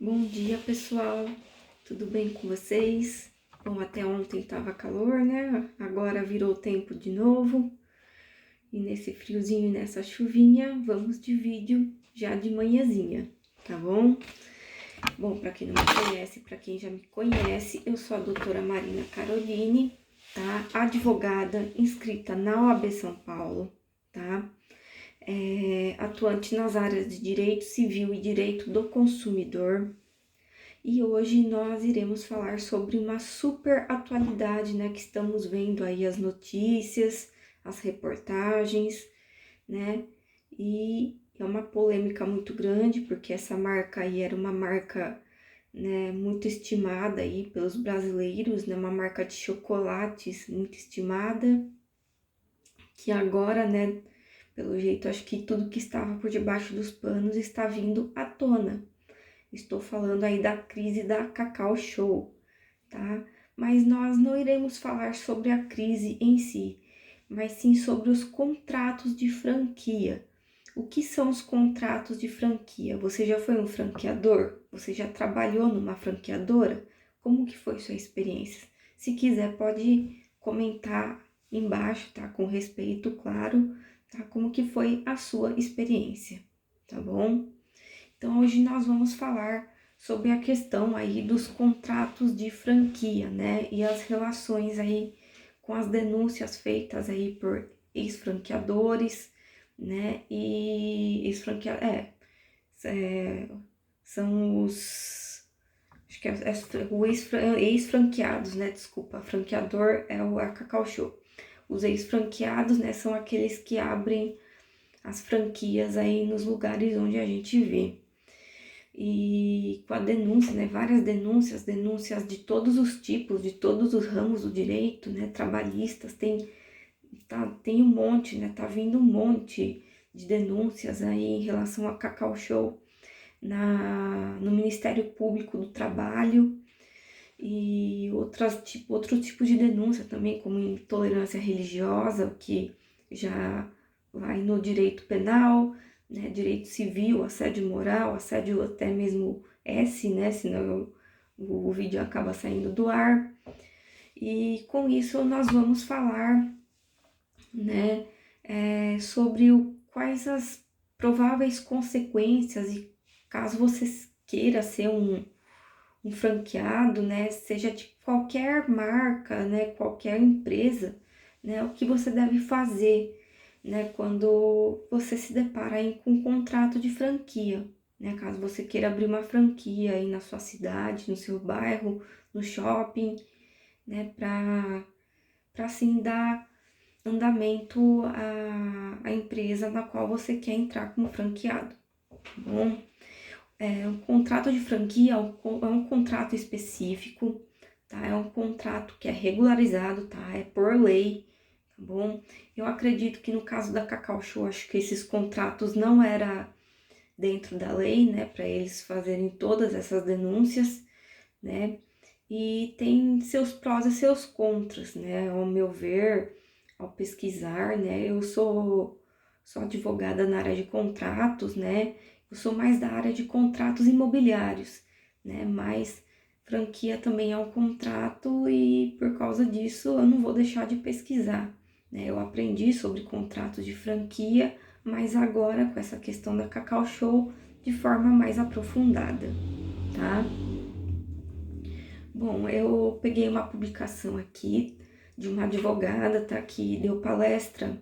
Bom dia, pessoal. Tudo bem com vocês? Bom, até ontem tava calor, né? Agora virou tempo de novo. E nesse friozinho e nessa chuvinha, vamos de vídeo já de manhãzinha, tá bom? Bom, para quem não me conhece, para quem já me conhece, eu sou a doutora Marina Caroline, tá? Advogada inscrita na OAB São Paulo, tá? Atuante nas áreas de direito civil e direito do consumidor. E hoje nós iremos falar sobre uma super atualidade, né, que estamos vendo aí as notícias, as reportagens, né, e é uma polêmica muito grande, porque essa marca aí era uma marca, né, muito estimada aí pelos brasileiros, né, uma marca de chocolates muito estimada, que agora, né, pelo jeito, acho que tudo que estava por debaixo dos panos está vindo à tona. Estou falando aí da crise da Cacau Show, tá? Mas nós não iremos falar sobre a crise em si, mas sim sobre os contratos de franquia. O que são os contratos de franquia? Você já foi um franqueador? Você já trabalhou numa franqueadora? Como que foi sua experiência? Se quiser, pode comentar embaixo, tá? Com respeito, claro, tá? Como que foi a sua experiência, tá bom? Então, hoje nós vamos falar sobre a questão aí dos contratos de franquia, né? E as relações aí com as denúncias feitas aí por ex-franqueadores, né? E são os... Acho que o ex-franqueados, né? Desculpa, franqueador é a Cacau Show. Os ex-franqueados, né? São aqueles que abrem as franquias aí nos lugares onde a gente vê. E com a denúncia, né, várias denúncias de todos os tipos, de todos os ramos do direito, né, trabalhistas, tem um monte, né, tá vindo um monte de denúncias aí em relação a Cacau Show no Ministério Público do Trabalho e outro tipo de denúncia também, como intolerância religiosa, que já vai no direito penal, né, direito civil, assédio moral, assédio até mesmo S, né, senão o vídeo acaba saindo do ar. E com isso nós vamos falar, né, sobre quais as prováveis consequências e caso você queira ser um franqueado, né, seja de qualquer marca, né, qualquer empresa, né, o que você deve fazer, né, quando você se depara aí com um contrato de franquia, né, caso você queira abrir uma franquia aí na sua cidade, no seu bairro, no shopping, né, para assim dar andamento à empresa na qual você quer entrar como franqueado, tá bom? Um contrato de franquia é um contrato específico, tá? É um contrato que é regularizado, tá? É por lei, tá bom? Eu acredito que no caso da Cacau Show, acho que esses contratos não era dentro da lei, né? Para eles fazerem todas essas denúncias, né? E tem seus prós e seus contras, né? Ao meu ver, ao pesquisar, né? Eu sou advogada na área de contratos, né? Eu sou mais da área de contratos imobiliários, né? Mas franquia também é um contrato e por causa disso eu não vou deixar de pesquisar, né? Eu aprendi sobre contratos de franquia, mas agora com essa questão da Cacau Show de forma mais aprofundada, tá? Bom, eu peguei uma publicação aqui de uma advogada, tá? Que deu palestra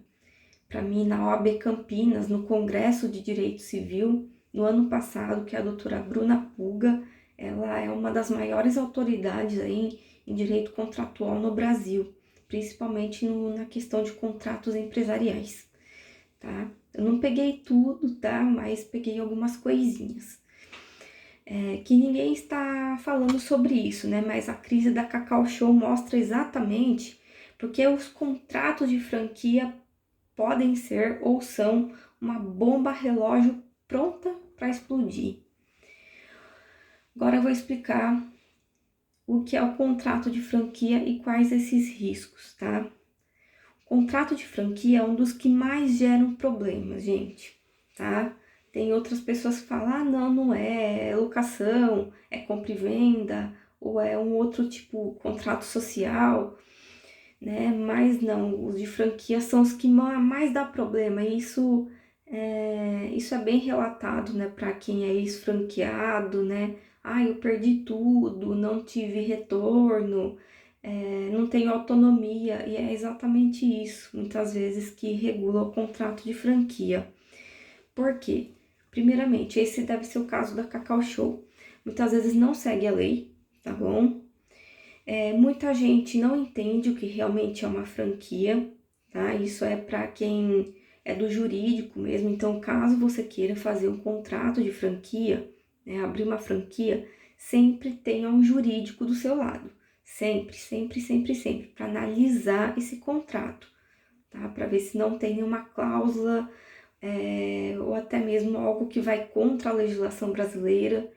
para mim na OAB Campinas, no Congresso de Direito Civil, no ano passado, que é a doutora Bruna Puga. Ela é uma das maiores autoridades aí em direito contratual no Brasil, principalmente na questão de contratos empresariais, tá? Eu não peguei tudo, tá? Mas peguei algumas coisinhas. Que ninguém está falando sobre isso, né? Mas a crise da Cacau Show mostra exatamente porque os contratos de franquia podem ser ou são uma bomba relógio pronta para explodir. Agora eu vou explicar o que é o contrato de franquia e quais esses riscos, tá? O contrato de franquia é um dos que mais geram problemas, gente, tá? Tem outras pessoas que falam, ah, não, não é locação, é compra e venda, ou é um outro tipo, contrato social, né? Mas não, os de franquia são os que mais dá problema. E isso é bem relatado, né, para quem é ex-franqueado, né? Ah, eu perdi tudo, não tive retorno, não tenho autonomia, e é exatamente isso, muitas vezes, que regula o contrato de franquia. Por quê? Primeiramente, esse deve ser o caso da Cacau Show. Muitas vezes não segue a lei, tá bom? Muita gente não entende o que realmente é uma franquia, tá? Isso é para quem é do jurídico mesmo. Então, caso você queira fazer um contrato de franquia, né, abrir uma franquia, sempre tenha um jurídico do seu lado. Sempre, sempre, sempre, sempre, para analisar esse contrato, tá? Para ver se não tem nenhuma cláusula ou até mesmo algo que vai contra a legislação brasileira,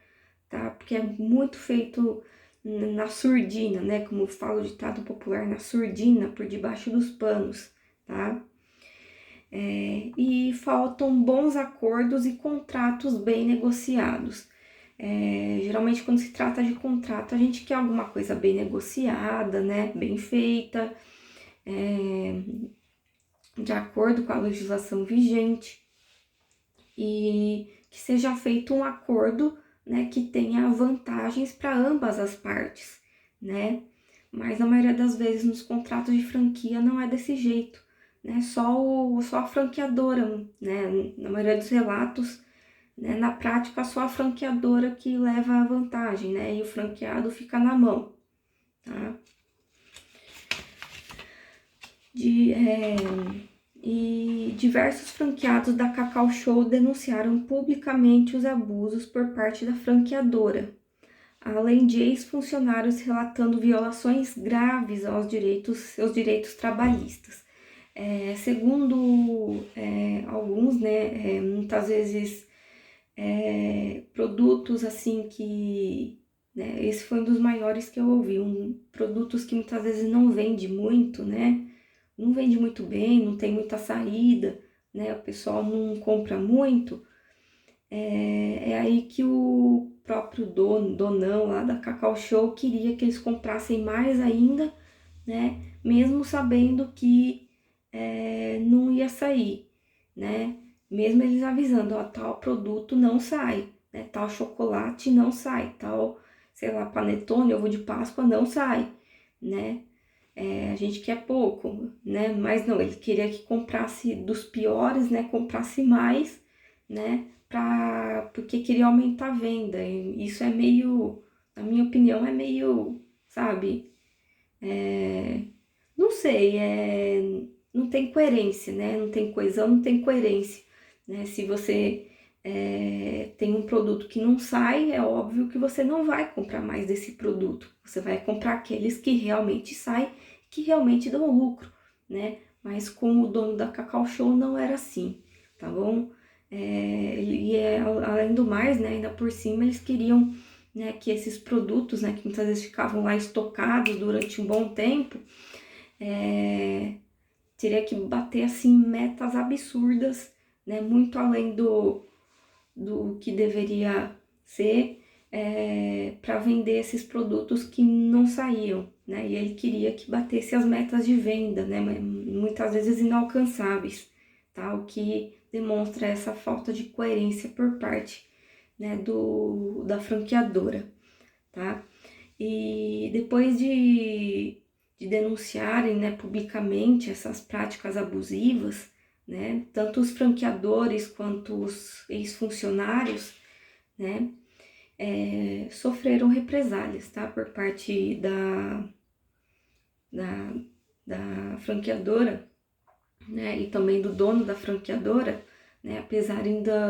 tá? Porque é muito feito na surdina, né? Como fala o ditado popular, na surdina, por debaixo dos panos, tá? E faltam bons acordos e contratos bem negociados. Geralmente, quando se trata de contrato, a gente quer alguma coisa bem negociada, né? Bem feita, de acordo com a legislação vigente, e que seja feito um acordo, né, que tenha vantagens para ambas as partes, né? Mas na maioria das vezes nos contratos de franquia não é desse jeito, né? Só a franqueadora, né? Na maioria dos relatos, né, na prática, só a franqueadora que leva a vantagem, né? E o franqueado fica na mão, tá? E diversos franqueados da Cacau Show denunciaram publicamente os abusos por parte da franqueadora, além de ex-funcionários relatando violações graves seus direitos trabalhistas. Segundo alguns, né, muitas vezes produtos assim que, né, esse foi um dos maiores que eu ouvi, produtos que muitas vezes não vende muito, né, não vende muito bem, não tem muita saída, né, o pessoal não compra muito. É aí que o próprio donão lá da Cacau Show queria que eles comprassem mais ainda, né? Mesmo sabendo que não ia sair, né? Mesmo eles avisando, ó, tal produto não sai, né? Tal chocolate não sai, tal, sei lá, panetone, ovo de Páscoa não sai, né? A gente quer pouco, né? Mas não, ele queria que comprasse dos piores, né? Comprasse mais, né? Porque queria aumentar a venda. E isso é meio, na minha opinião, é meio, sabe? Não sei, não tem coerência, né? Não tem coesão, não tem coerência, né? Se você tem um produto que não sai, é óbvio que você não vai comprar mais desse produto. Você vai comprar aqueles que realmente saem, que realmente dão lucro, né? Mas com o dono da Cacau Show não era assim, tá bom? Além do mais, né? Ainda por cima eles queriam, né, que esses produtos, né, que muitas vezes ficavam lá estocados durante um bom tempo, teria que bater assim metas absurdas, né, muito além do que deveria ser, para vender esses produtos que não saíam, né? E ele queria que batesse as metas de venda, né? Muitas vezes inalcançáveis, tá? O que demonstra essa falta de coerência por parte, né, da franqueadora, tá? E depois de denunciarem, né, publicamente essas práticas abusivas, né, tanto os franqueadores quanto os ex-funcionários, né, sofreram represálias, tá, por parte da, da franqueadora, né, e também do dono da franqueadora, né, apesar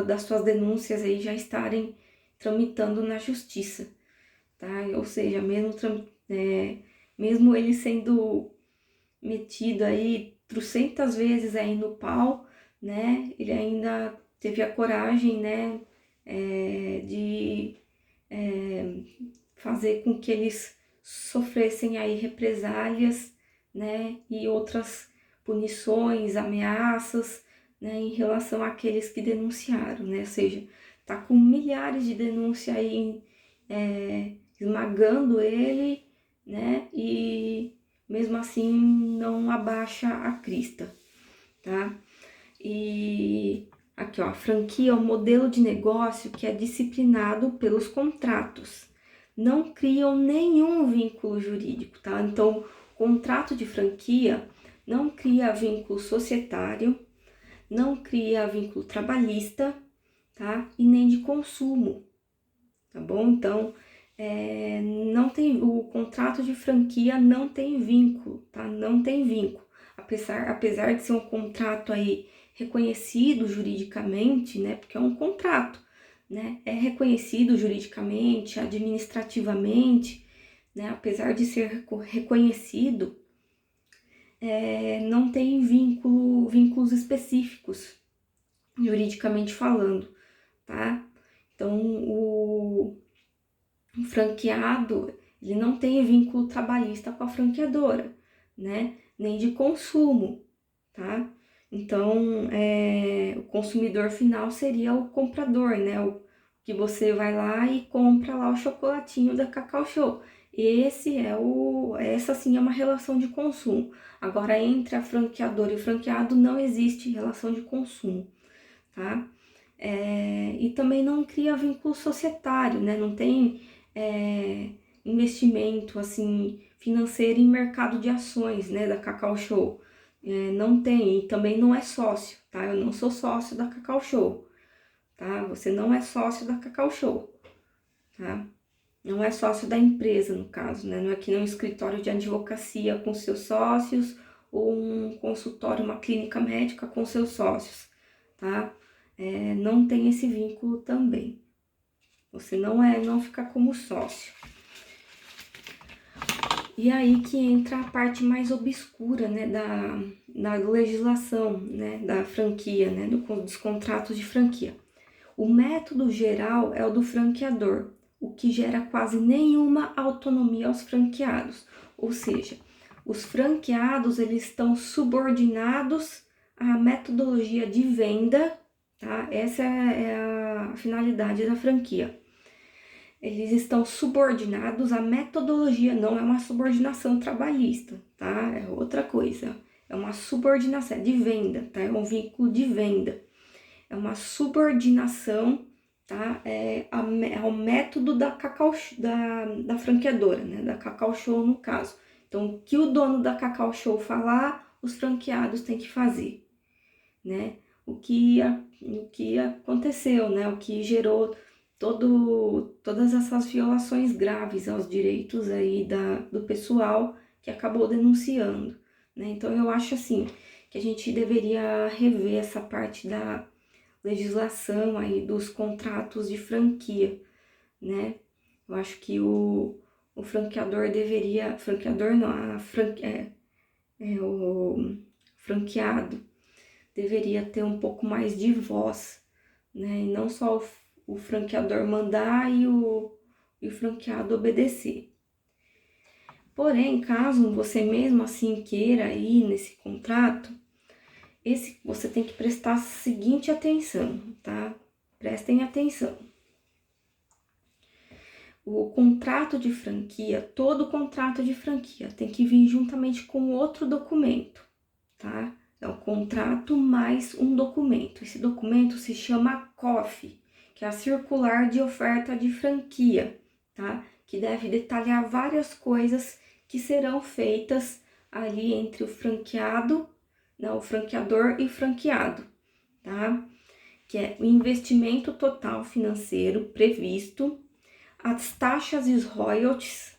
das suas denúncias aí já estarem tramitando na justiça, tá, ou seja, mesmo ele sendo metido aí trocentas vezes aí no pau, né? Ele ainda teve a coragem, né, de fazer com que eles sofressem aí represálias, né, e outras punições, ameaças, né, em relação àqueles que denunciaram, né? Ou seja, tá com milhares de denúncias aí esmagando ele, né? E mesmo assim não abaixa a crista, tá? E aqui, ó, a franquia é um modelo de negócio que é disciplinado pelos contratos. Não criam nenhum vínculo jurídico, tá? Então, contrato de franquia não cria vínculo societário, não cria vínculo trabalhista, tá? E nem de consumo, tá bom? Então, não tem, o contrato de franquia não tem vínculo, tá? Não tem vínculo. Apesar de ser um contrato aí reconhecido juridicamente, né? Porque é um contrato, né? É reconhecido juridicamente, administrativamente, né? Apesar de ser reconhecido, não tem vínculos específicos, juridicamente falando, tá? Então, o franqueado, ele não tem vínculo trabalhista com a franqueadora, né? Nem de consumo, tá? Então, o consumidor final seria o comprador, né? O que você vai lá e compra lá o chocolatinho da Cacau Show. Essa sim é uma relação de consumo. Agora, entre a franqueadora e o franqueado não existe relação de consumo, tá? E também não cria vínculo societário, né? Não tem investimento assim financeiro em mercado de ações, né, da Cacau Show. Não tem, e também não é sócio, tá? Eu não sou sócio da Cacau Show, tá? Você não é sócio da Cacau Show, tá? Não é sócio da empresa, no caso, né? Não é que nem um escritório de advocacia com seus sócios ou um consultório, uma clínica médica com seus sócios, tá? Não tem esse vínculo também. Você não fica como sócio. E aí que entra a parte mais obscura, né, da legislação, né, da franquia, né, dos contratos de franquia. O método geral é o do franqueador, o que gera quase nenhuma autonomia aos franqueados. Ou seja, os franqueados eles estão subordinados à metodologia de venda, tá? Essa é a finalidade da franquia. Eles estão subordinados à metodologia, não é uma subordinação trabalhista, tá? É outra coisa. É uma subordinação, é de venda, tá? É um vínculo de venda. É uma subordinação, tá? Ao método da da franqueadora, né? Da Cacau Show, no caso. Então, o que o dono da Cacau Show falar, os franqueados têm que fazer, né? O que aconteceu, né? O que gerou todas essas violações graves aos direitos aí do pessoal que acabou denunciando, né? Então, eu acho assim, que a gente deveria rever essa parte da legislação aí dos contratos de franquia, né? Eu acho que o franqueador deveria, franqueador não, o franqueado deveria ter um pouco mais de voz, né? E não só o franqueador mandar e o franqueado obedecer. Porém, caso você mesmo assim queira ir nesse contrato, você tem que prestar a seguinte atenção, tá? Prestem atenção. O contrato de franquia, todo contrato de franquia tem que vir juntamente com outro documento, tá? É o contrato mais um documento. Esse documento se chama COF, que é a Circular de Oferta de Franquia, tá? Que deve detalhar várias coisas que serão feitas ali entre o franqueado, não, o franqueador e franqueado, tá? Que é o investimento total financeiro previsto, as taxas e os royalties,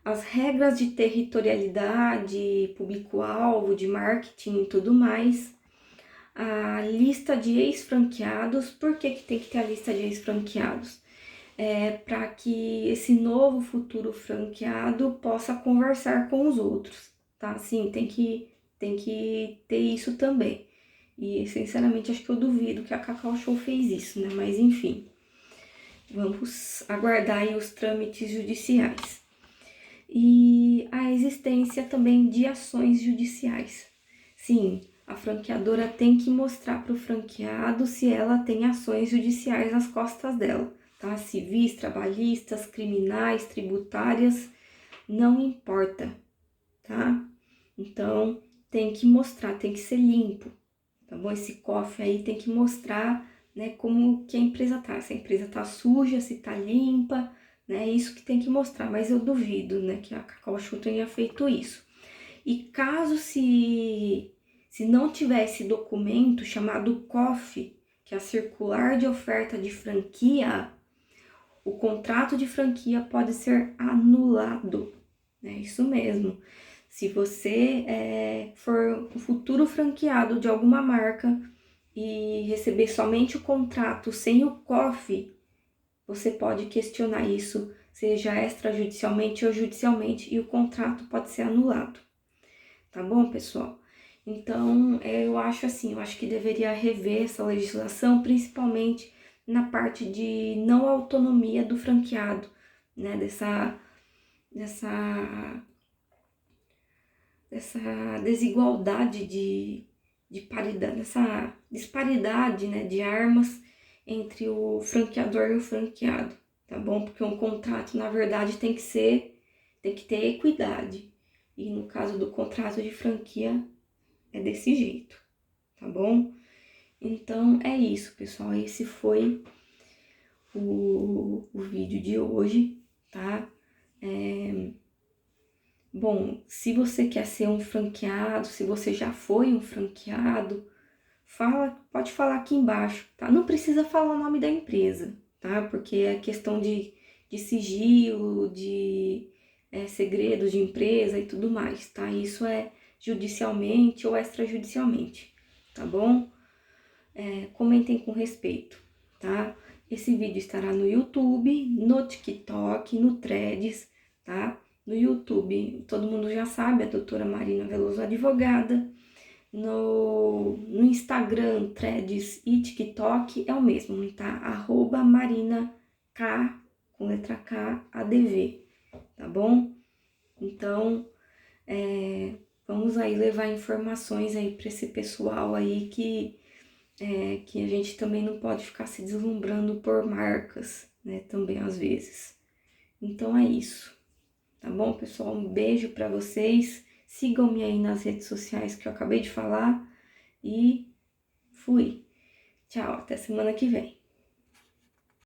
as regras de territorialidade, público-alvo, de marketing e tudo mais, a lista de ex-franqueados. Por que tem que ter a lista de ex-franqueados? Para que esse novo futuro franqueado possa conversar com os outros, tá? Sim, tem que ter isso também. E, sinceramente, acho que eu duvido que a Cacau Show fez isso, né? Mas, enfim, vamos aguardar aí os trâmites judiciais. E a existência também de ações judiciais. Sim, a franqueadora tem que mostrar para o franqueado se ela tem ações judiciais nas costas dela, tá? Civis, trabalhistas, criminais, tributárias, não importa, tá? Então, tem que mostrar, tem que ser limpo, tá bom? Esse cofre aí tem que mostrar, né, como que a empresa tá, se a empresa tá suja, se tá limpa, né? Isso que tem que mostrar, mas eu duvido, né, que a Cacau Show tenha feito isso. E caso se não tivesse documento chamado COF, que é a Circular de Oferta de Franquia, o contrato de franquia pode ser anulado. É isso mesmo. Se você for um futuro franqueado de alguma marca e receber somente o contrato sem o COF, você pode questionar isso, seja extrajudicialmente ou judicialmente, e o contrato pode ser anulado. Tá bom, pessoal? Então, eu acho assim, eu acho que deveria rever essa legislação, principalmente na parte de não autonomia do franqueado, né? Dessa desigualdade de paridade, dessa disparidade, né, de armas entre o franqueador e o franqueado, tá bom? Porque um contrato, na verdade, tem que ter equidade. E no caso do contrato de franquia, é desse jeito, tá bom? Então, é isso, pessoal. Esse foi o vídeo de hoje, tá? Bom, se você quer ser um franqueado, se você já foi um franqueado, pode falar aqui embaixo, tá? Não precisa falar o nome da empresa, tá? Porque é questão de sigilo, de segredos de empresa e tudo mais, tá? Isso é judicialmente ou extrajudicialmente, tá bom? Comentem com respeito, tá? Esse vídeo estará no YouTube, no TikTok, no Threads, tá? No YouTube, todo mundo já sabe, a doutora Marina Veloso Advogada. No Instagram, Threads e TikTok é o mesmo, tá? @Marina K, com letra K, ADV, tá bom? Então, vamos aí levar informações aí para esse pessoal aí que a gente também não pode ficar se deslumbrando por marcas, né? Também às vezes. Então é isso. Tá bom, pessoal? Um beijo para vocês. Sigam-me aí nas redes sociais que eu acabei de falar. E fui. Tchau, até semana que vem.